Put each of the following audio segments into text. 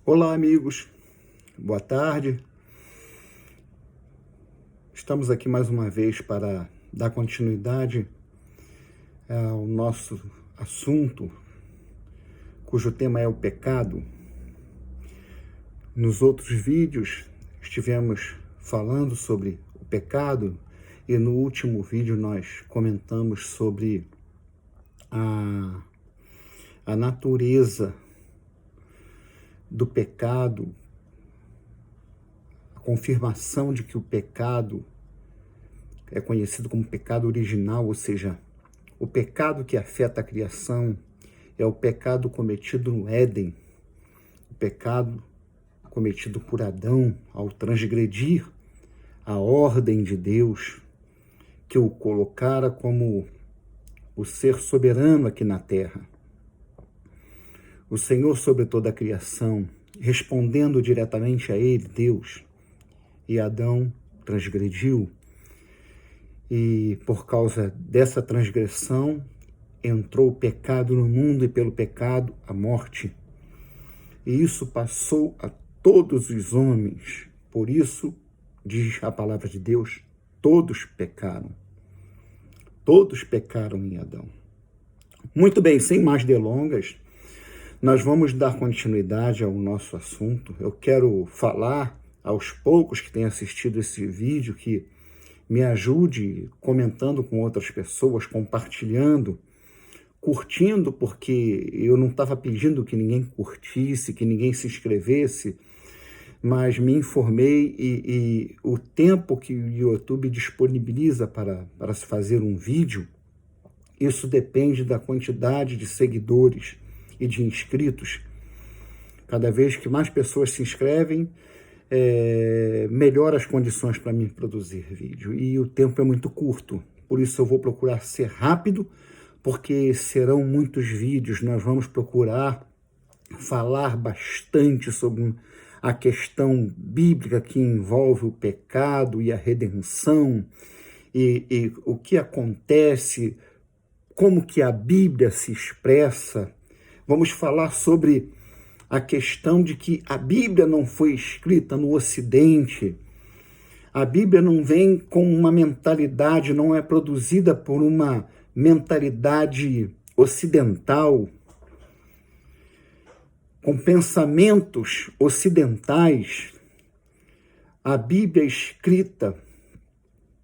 Olá, amigos. Boa tarde. Estamos aqui mais uma vez para dar continuidade ao nosso assunto, cujo tema é o pecado. Nos outros vídeos estivemos falando sobre o pecado e no último vídeo nós comentamos sobre a natureza do pecado, a confirmação de que o pecado é conhecido como pecado original, ou seja, o pecado que afeta a criação é o pecado cometido no Éden, o pecado cometido por Adão ao transgredir a ordem de Deus, que o colocara como o ser soberano aqui na terra. O Senhor sobre toda a criação, respondendo diretamente a ele, Deus, e Adão transgrediu. E por causa dessa transgressão, entrou o pecado no mundo e pelo pecado a morte. E isso passou a todos os homens. Por isso, diz a palavra de Deus, todos pecaram. Todos pecaram em Adão. Muito bem, sem mais delongas, nós vamos dar continuidade ao nosso assunto. Eu quero falar aos poucos que têm assistido esse vídeo que me ajude comentando com outras pessoas, compartilhando, curtindo, porque eu não estava pedindo que ninguém curtisse, que ninguém se inscrevesse, mas me informei e o tempo que o YouTube disponibiliza para se fazer um vídeo, isso depende da quantidade de seguidores e de inscritos. Cada vez que mais pessoas se inscrevem, melhora as condições para mim produzir vídeo. E o tempo é muito curto, por isso eu vou procurar ser rápido, porque serão muitos vídeos. Nós vamos procurar falar bastante sobre a questão bíblica que envolve o pecado e a redenção, e o que acontece, como que a Bíblia se expressa. Vamos falar sobre a questão de que a Bíblia não foi escrita no Ocidente. A Bíblia não vem com uma mentalidade, não é produzida por uma mentalidade ocidental, com pensamentos ocidentais. A Bíblia é escrita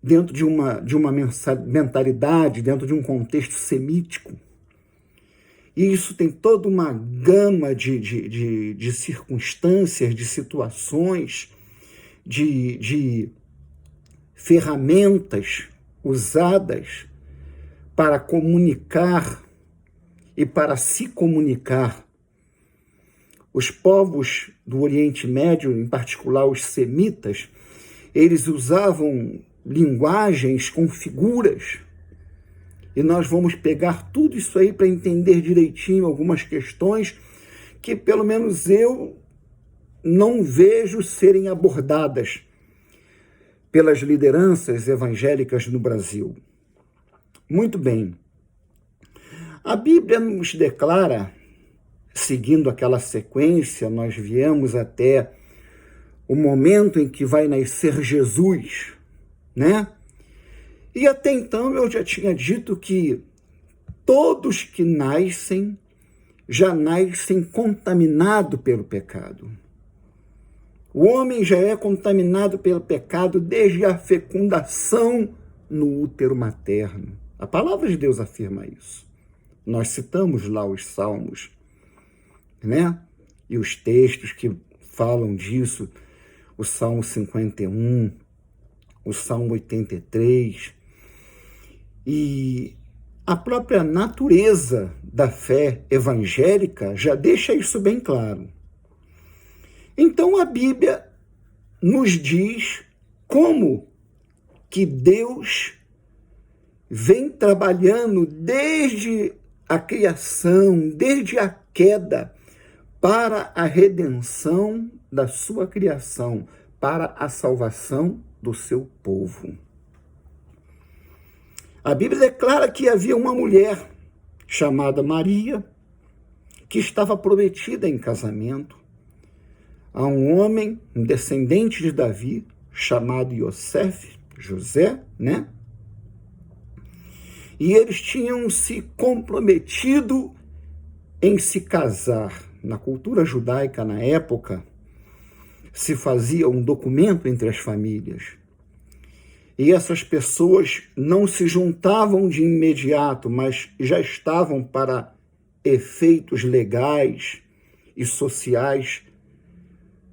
dentro de uma mentalidade, dentro de um contexto semítico. E isso tem toda uma gama de circunstâncias, de situações, de ferramentas usadas para comunicar e para se comunicar. Os povos do Oriente Médio, em particular os semitas, eles usavam linguagens com figuras. E nós vamos pegar tudo isso aí para entender direitinho algumas questões que, pelo menos eu, não vejo serem abordadas pelas lideranças evangélicas no Brasil. Muito bem. A Bíblia nos declara, seguindo aquela sequência, nós viemos até o momento em que vai nascer Jesus, né? E até então eu já tinha dito que todos que nascem já nascem contaminados pelo pecado. O homem já é contaminado pelo pecado desde a fecundação no útero materno. A palavra de Deus afirma isso. Nós citamos lá os salmos, né? E os textos que falam disso, o Salmo 51, o Salmo 83, e a própria natureza da fé evangélica já deixa isso bem claro. Então a Bíblia nos diz como que Deus vem trabalhando desde a criação, desde a queda, para a redenção da sua criação, para a salvação do seu povo. A Bíblia declara que havia uma mulher chamada Maria, que estava prometida em casamento, a um homem, um descendente de Davi, chamado José, né? E eles tinham se comprometido em se casar. Na cultura judaica, na época, se fazia um documento entre as famílias. E essas pessoas não se juntavam de imediato, mas já estavam para efeitos legais e sociais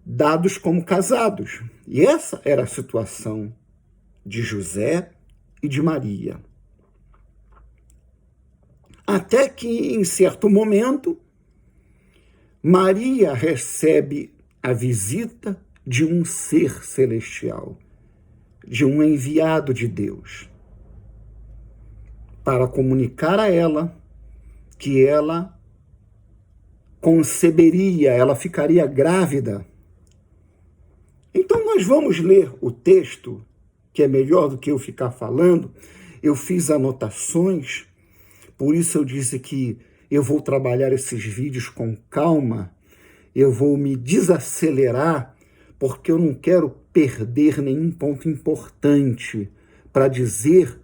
dados como casados. E essa era a situação de José e de Maria. Até que, em certo momento, Maria recebe a visita de um ser celestial, de um enviado de Deus, para comunicar a ela que ela conceberia, ela ficaria grávida. Então nós vamos ler o texto, que é melhor do que eu ficar falando. Eu fiz anotações, por isso eu disse que eu vou trabalhar esses vídeos com calma, eu vou me desacelerar, porque eu não quero perder nenhum ponto importante para dizer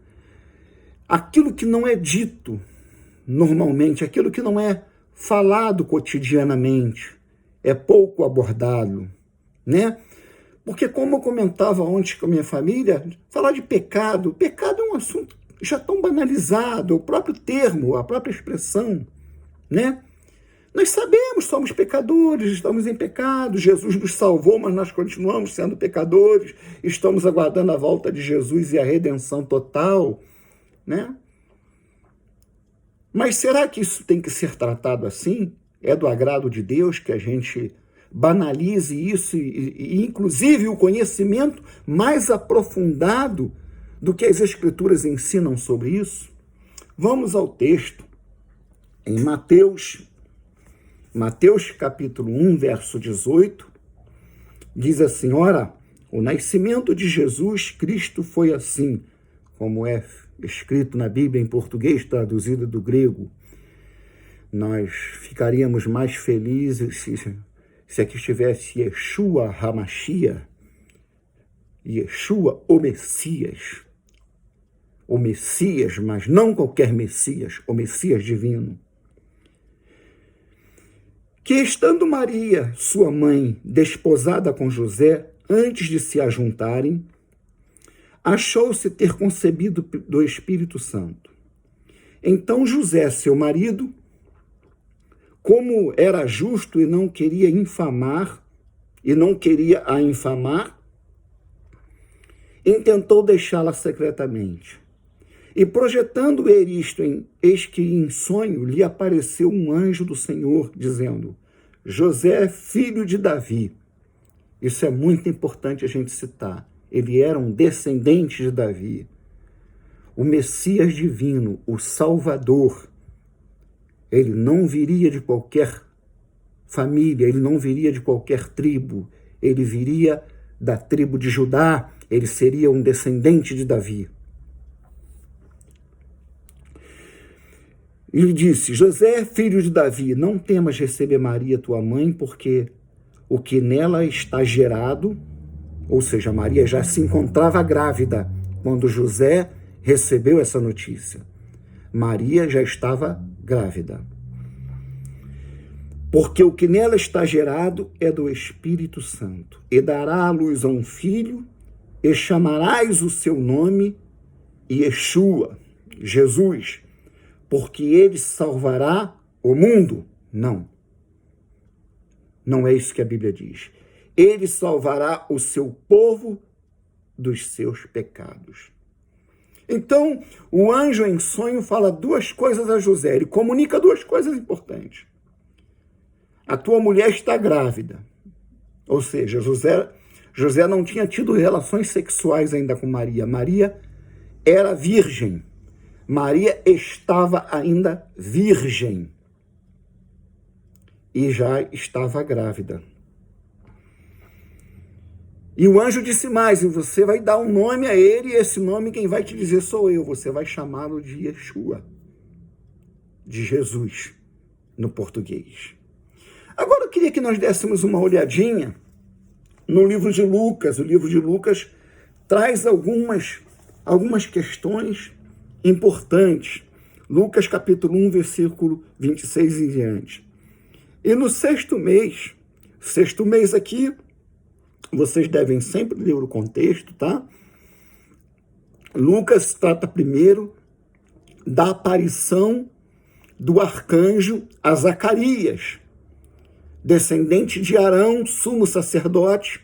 aquilo que não é dito normalmente, aquilo que não é falado cotidianamente, é pouco abordado, né? Porque, como eu comentava ontem com a minha família, falar de pecado é um assunto já tão banalizado, o próprio termo, a própria expressão, né? Nós sabemos, somos pecadores, estamos em pecado, Jesus nos salvou, mas nós continuamos sendo pecadores, estamos aguardando a volta de Jesus e a redenção total, né? Mas será que isso tem que ser tratado assim? É do agrado de Deus que a gente banalize isso e inclusive o conhecimento mais aprofundado do que as Escrituras ensinam sobre isso? Vamos ao texto. Em Mateus capítulo 1, verso 18, diz assim: ora, o nascimento de Jesus Cristo foi assim, como é escrito na Bíblia em português, traduzido do grego. Nós ficaríamos mais felizes se aqui estivesse Yeshua HaMashiach, Yeshua, o Messias, mas não qualquer Messias, o Messias divino. Que estando Maria, sua mãe, desposada com José, antes de se ajuntarem, achou-se ter concebido do Espírito Santo. Então José, seu marido, como era justo e não queria a infamar, intentou deixá-la secretamente. E projetando ele isto, eis que em sonho lhe apareceu um anjo do Senhor, dizendo: José, filho de Davi. Isso é muito importante a gente citar. Ele era um descendente de Davi. O Messias divino, o Salvador. Ele não viria de qualquer família, ele não viria de qualquer tribo. Ele viria da tribo de Judá, ele seria um descendente de Davi. Ele disse: José, filho de Davi, não temas receber Maria, tua mãe, porque o que nela está gerado, ou seja, Maria já se encontrava grávida quando José recebeu essa notícia. Maria já estava grávida. Porque o que nela está gerado é do Espírito Santo. E dará à luz a um filho, e chamarás o seu nome Yeshua, Jesus, porque ele salvará o mundo. Não é isso que a Bíblia diz. Ele salvará o seu povo dos seus pecados. Então, o anjo em sonho fala duas coisas a José. Ele comunica duas coisas importantes. A tua mulher está grávida. Ou seja, José não tinha tido relações sexuais ainda com Maria. Maria era virgem. Maria estava ainda virgem e já estava grávida. E o anjo disse mais: e você vai dar um nome a ele, e esse nome quem vai te dizer sou eu. Você vai chamá-lo de Yeshua, de Jesus, no português. Agora eu queria que nós dessemos uma olhadinha no livro de Lucas. O livro de Lucas traz algumas questões importantes. Lucas capítulo 1, versículo 26 em diante. E no sexto mês aqui, vocês devem sempre ler o contexto, tá? Lucas trata primeiro da aparição do arcanjo a Zacarias, descendente de Arão, sumo sacerdote.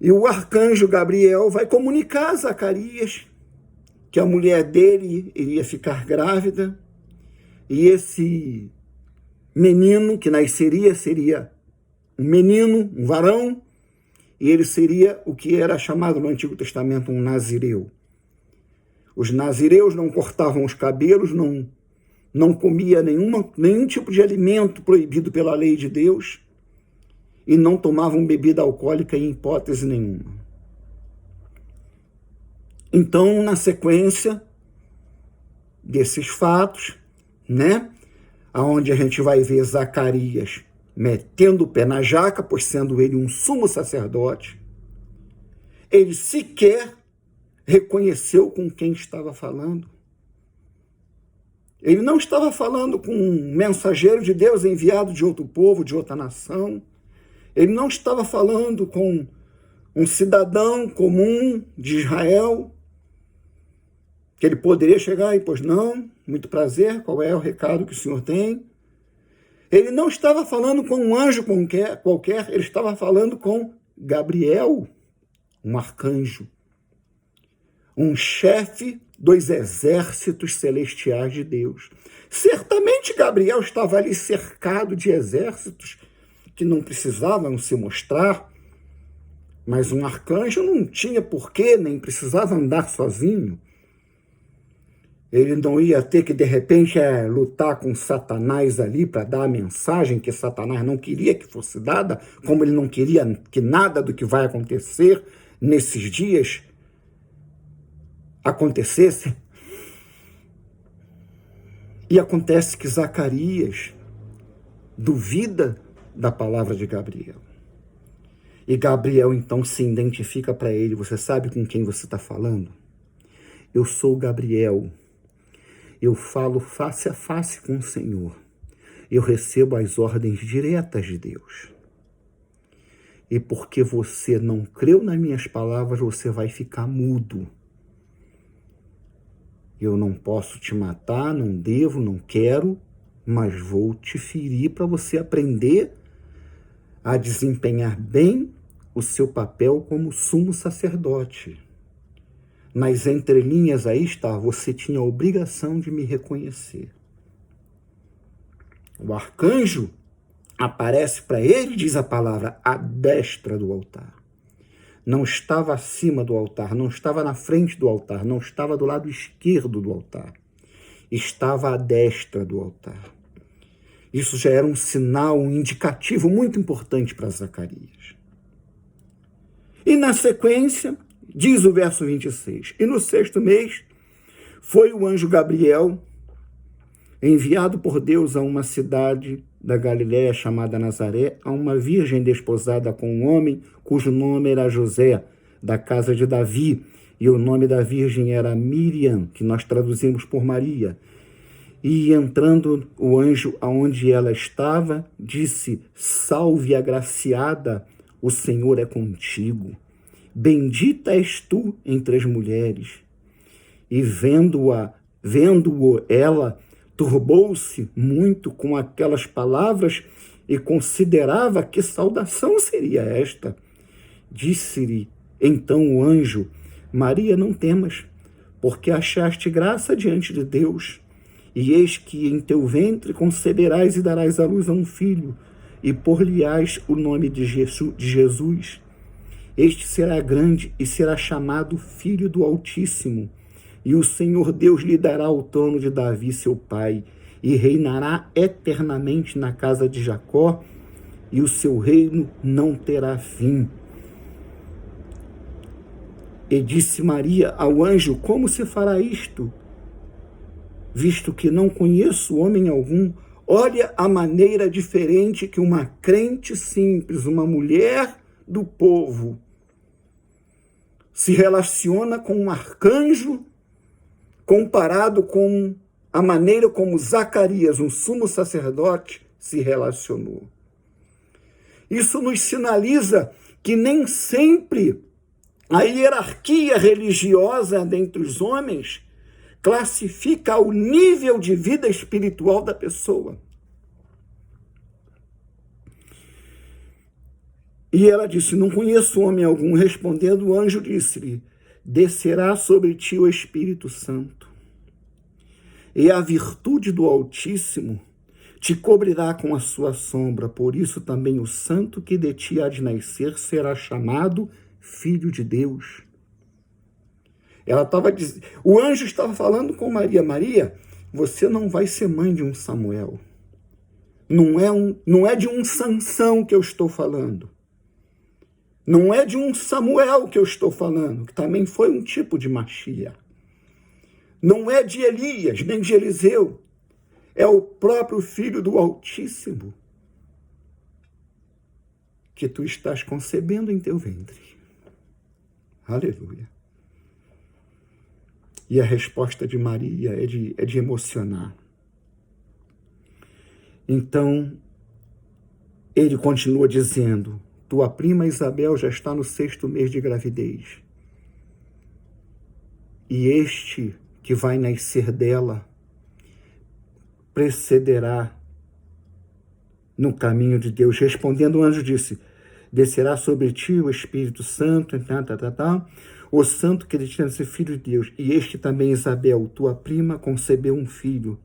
E o arcanjo Gabriel vai comunicar a Zacarias que a mulher dele iria ficar grávida, e esse menino que nasceria seria um menino, um varão, e ele seria o que era chamado no Antigo Testamento um nazireu. Os nazireus não cortavam os cabelos, não comia nenhum tipo de alimento proibido pela lei de Deus, e não tomavam bebida alcoólica em hipótese nenhuma. Então, na sequência desses fatos, aonde a gente vai ver Zacarias metendo o pé na jaca, pois sendo ele um sumo sacerdote, ele sequer reconheceu com quem estava falando. Ele não estava falando com um mensageiro de Deus enviado de outro povo, de outra nação. Ele não estava falando com um cidadão comum de Israel, que ele poderia chegar e, pois não, muito prazer, qual é o recado que o senhor tem? Ele não estava falando com um anjo qualquer, ele estava falando com Gabriel, um arcanjo, um chefe dos exércitos celestiais de Deus. Certamente Gabriel estava ali cercado de exércitos que não precisavam se mostrar, mas um arcanjo não tinha porquê, nem precisava andar sozinho. Ele não ia ter que, de repente, lutar com Satanás ali para dar a mensagem que Satanás não queria que fosse dada, como ele não queria que nada do que vai acontecer nesses dias acontecesse. E acontece que Zacarias duvida da palavra de Gabriel. E Gabriel, então, se identifica para ele. Você sabe com quem você está falando? Eu sou Gabriel. Eu falo face a face com o Senhor. Eu recebo as ordens diretas de Deus. E porque você não creu nas minhas palavras, você vai ficar mudo. Eu não posso te matar, não devo, não quero, mas vou te ferir para você aprender a desempenhar bem o seu papel como sumo sacerdote. Nas entrelinhas aí está, você tinha a obrigação de me reconhecer. O arcanjo aparece para ele, diz a palavra, à destra do altar. Não estava acima do altar, não estava na frente do altar, não estava do lado esquerdo do altar. Estava à destra do altar. Isso já era um sinal, um indicativo muito importante para Zacarias. E na sequência, diz o verso 26, e no sexto mês foi o anjo Gabriel enviado por Deus a uma cidade da Galiléia chamada Nazaré, a uma virgem desposada com um homem cujo nome era José, da casa de Davi, e o nome da virgem era Miriam, que nós traduzimos por Maria. E entrando o anjo aonde ela estava, disse: salve agraciada, o Senhor é contigo. Bendita és tu entre as mulheres. E vendo-o ela, turbou-se muito com aquelas palavras e considerava que saudação seria esta. Disse-lhe então o anjo: Maria, não temas, porque achaste graça diante de Deus. E eis que em teu ventre conceberás e darás à luz a um filho, e por-lhe-ás o nome de Jesus. Este será grande e será chamado Filho do Altíssimo. E o Senhor Deus lhe dará o trono de Davi, seu pai, e reinará eternamente na casa de Jacó, e o seu reino não terá fim. E disse Maria ao anjo: como se fará isto, visto que não conheço homem algum? Olha a maneira diferente que uma crente simples, uma mulher do povo, se relaciona com um arcanjo comparado com a maneira como Zacarias, um sumo sacerdote, se relacionou. Isso nos sinaliza que nem sempre a hierarquia religiosa dentre os homens classifica o nível de vida espiritual da pessoa. E ela disse, não conheço homem algum. Respondendo, o anjo disse-lhe, descerá sobre ti o Espírito Santo, e a virtude do Altíssimo te cobrirá com a sua sombra. Por isso também o santo que de ti há de nascer será chamado Filho de Deus. O anjo estava falando com Maria. Maria, você não vai ser mãe de um Samuel. Não é de um Sansão que eu estou falando. Não é de um Samuel que eu estou falando, que também foi um tipo de Machia. Não é de Elias, nem de Eliseu. É o próprio Filho do Altíssimo que tu estás concebendo em teu ventre. Aleluia. E a resposta de Maria é de emocionar. Então, ele continua dizendo, tua prima Isabel já está no 6º mês de gravidez. E este que vai nascer dela precederá no caminho de Deus. Respondendo, o anjo disse, descerá sobre ti o Espírito Santo, o santo que destina a ser filho de Deus. E este também, Isabel, tua prima, concebeu um filho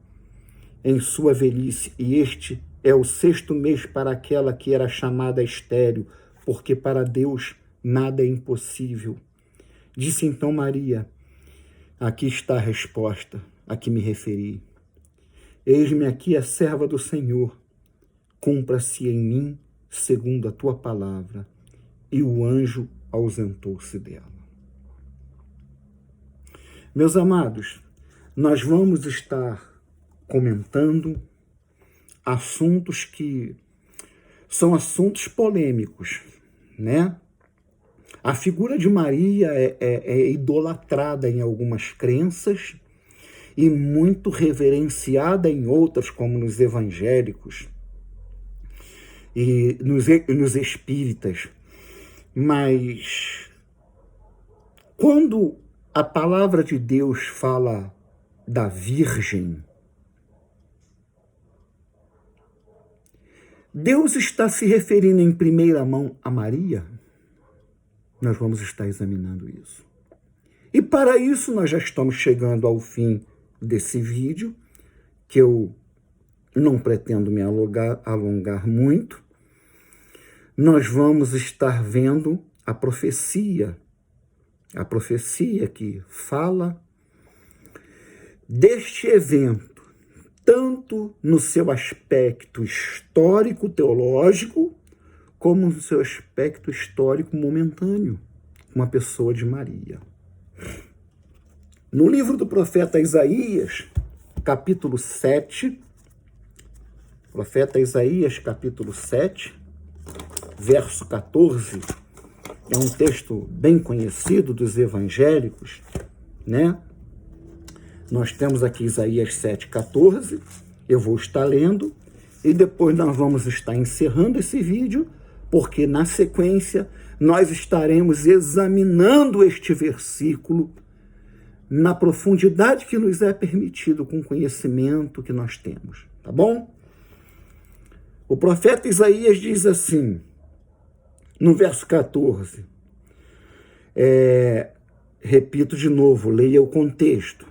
em sua velhice. E este é o 6º mês para aquela que era chamada estéril, porque para Deus nada é impossível. Disse então Maria, aqui está a resposta a que me referi. Eis-me aqui a serva do Senhor, cumpra-se em mim segundo a tua palavra. E o anjo ausentou-se dela. Meus amados, nós vamos estar comentando assuntos que são assuntos polêmicos, né? A figura de Maria é idolatrada em algumas crenças e muito reverenciada em outras, como nos evangélicos e nos espíritas. Mas quando a palavra de Deus fala da Virgem, Deus está se referindo em primeira mão a Maria? Nós vamos estar examinando isso. E para isso nós já estamos chegando ao fim desse vídeo, que eu não pretendo me alongar muito. Nós vamos estar vendo a profecia que fala deste evento, tanto no seu aspecto histórico-teológico, como no seu aspecto histórico momentâneo, uma pessoa de Maria. No livro do profeta Isaías, capítulo 7, profeta Isaías, capítulo 7, verso 14, é um texto bem conhecido dos evangélicos, né? Nós temos aqui Isaías 7,14, eu vou estar lendo, e depois nós vamos estar encerrando esse vídeo, porque na sequência nós estaremos examinando este versículo na profundidade que nos é permitido com o conhecimento que nós temos, tá bom? O profeta Isaías diz assim, no verso 14, repito de novo, leia o contexto.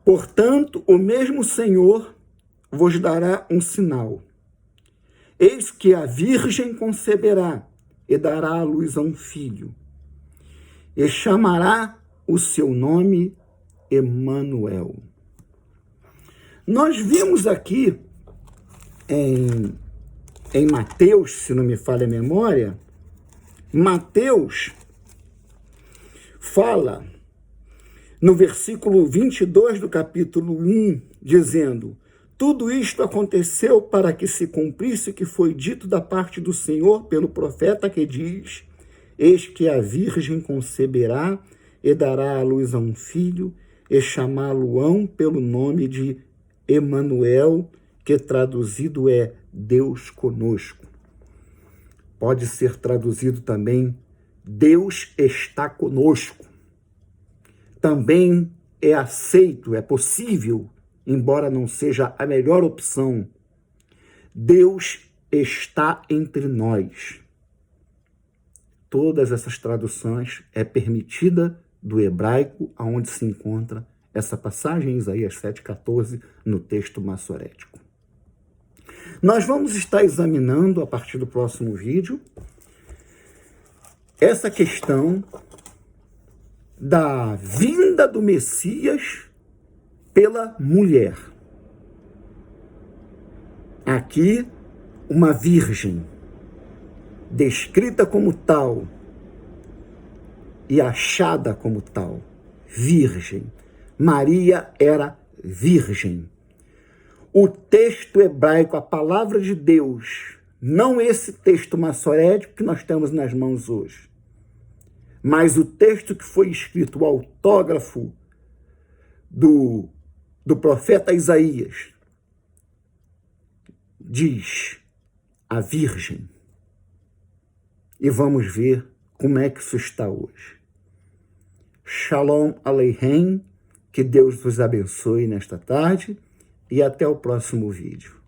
Portanto, o mesmo Senhor vos dará um sinal. Eis que a virgem conceberá e dará à luz a um filho, e chamará o seu nome Emanuel. Nós vimos aqui em Mateus, se não me falha a memória, Mateus fala no versículo 22 do capítulo 1, dizendo, Tudo isto aconteceu para que se cumprisse o que foi dito da parte do Senhor pelo profeta que diz: eis que a virgem conceberá e dará à luz a um filho, e chamá-lo-ão pelo nome de Emanuel, que traduzido é Deus conosco. Pode ser traduzido também Deus está conosco. Também é aceito, é possível, embora não seja a melhor opção. Deus está entre nós. Todas essas traduções é permitida do hebraico, aonde se encontra essa passagem em Isaías 7,14, no texto massorético. Nós vamos estar examinando, a partir do próximo vídeo, essa questão da vinda do Messias pela mulher. Aqui, uma virgem, descrita como tal e achada como tal, virgem. Maria era virgem. O texto hebraico, a palavra de Deus, não esse texto massorético que nós temos nas mãos hoje, mas o texto que foi escrito, o autógrafo do profeta Isaías, diz a virgem. E vamos ver como é que isso está hoje. Shalom Aleichem, que Deus vos abençoe nesta tarde e até o próximo vídeo.